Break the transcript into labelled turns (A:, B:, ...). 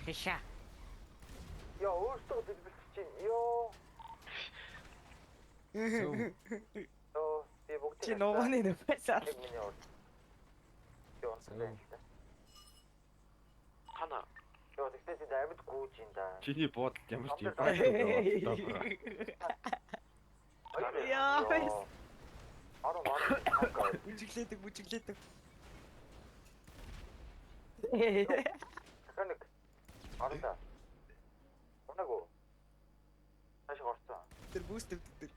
A: Хэша.
B: Яа, өөртөө дэлбэлж чинь. Йоо. Оо, би бүгд
A: Чи ногооны нөхөөсөө.
B: миний орд. Йоо, хана. Йоо, тэгтээ Давид гүйж ин да.
C: Чиний буудалд ямар ч юм.
A: Яа, фэс.
B: Аруу.
A: Бүжиглээдэг.
B: Ханаг. Арда. Оногоо. Хаш горцоо.
A: Тэр бүүст өвддөг.